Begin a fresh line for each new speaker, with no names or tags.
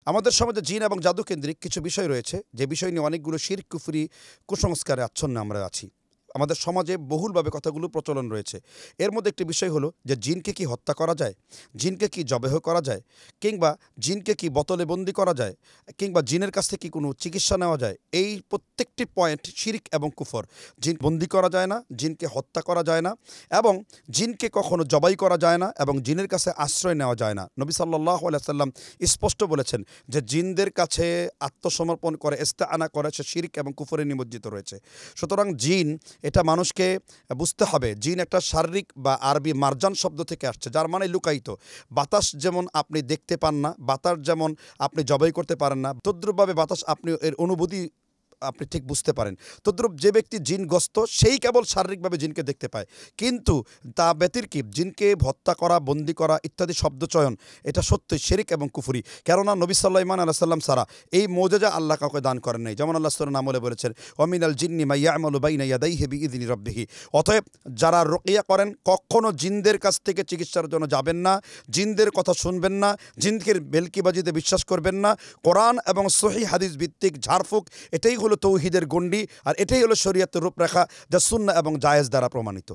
আমাদের সমাজে জিন এবং জাদু কেন্দ্রিক কিছু বিষয় রয়েছে, যে বিষয় নিয়ে অনেকগুলো শিরক কুফরি কুসংস্কারে আচ্ছন্ন আমরা আছি। আমাদের সমাজে বহুলভাবে কথাগুলো প্রচলন রয়েছে। এর মধ্যে একটি বিষয় হলো যে জিনকে কি হত্যা করা যায়, জিনকে কি জবেহ করা যায়, কিংবা জিনকে কি বোতলে বন্দি করা যায়, কিংবা জিনের কাছ থেকে কি কোনো চিকিৎসা নেওয়া যায়। এই প্রত্যেকটি পয়েন্ট শিরিক এবং কুফর। জিন বন্দি করা যায় না, জিনকে হত্যা করা যায় না, এবং জিনকে কখনো জবাই করা যায় না, এবং জিনের কাছে আশ্রয় নেওয়া যায় না। নবী সাল্লাল্লাহু আলাইহি সাল্লাম স্পষ্ট বলেছেন যে জিনদের কাছে আত্মসমর্পণ করে, ইস্তেআনা করে, সে শিরিক এবং কুফরে নিমজ্জিত রয়েছে। সুতরাং জিন, এটা মানুষকে বুঝতে হবে, জিন একটা শারীরিক বা আরবি মারজান শব্দ থেকে আসছে, যার মানে লুকায়িত। বাতাস যেমন আপনি দেখতে পান না, বাতাস যেমন আপনি জবাই করতে পারেন না, তদ্রূপভাবে বাতাস আপনি এর অনুভূতি আপনি ঠিক বুঝতে পারেন। তদ্রূপ যে ব্যক্তি জিনগ্রস্ত সেই কেবল শারীরিকভাবে জিনকে দেখতে পায়, কিন্তু তা ব্যতিরেকে জিনকে হত্যা করা, বন্দি করা ইত্যাদি শব্দচয়ন এটা সত্যই শিরিক এবং কুফরি। কেননা নবী সাল্লাল্লাহু আলাইহি সাল্লাম ছাড়া এই মুজিজা আল্লাহ কাউকে দান করেন নাই। যেমন আল্লাহ সূরা নামলে বলেছেন, ওয়ামিনাল জিন্নি মা ইয়া'মালু বাইনা ইয়াদাইহি বিইذনি রাব্বিহি। অতএব যারা রুকিয়া করেন কখনো জিনদের কাছ থেকে চিকিৎসার জন্য যাবেন না, জিনদের কথা শুনবেন না, জিনদের বেলকিবাজিতে বিশ্বাস করবেন না। কোরআন এবং সহিহ হাদিস ভিত্তিক ঝাড়ফুঁক, এটাই হলো তৌহিদের গণ্ডি, আর এটাই হলো শরীয়তের রূপরেখা, যা সুন্নাহ এবং জায়েজ দ্বারা প্রমাণিত।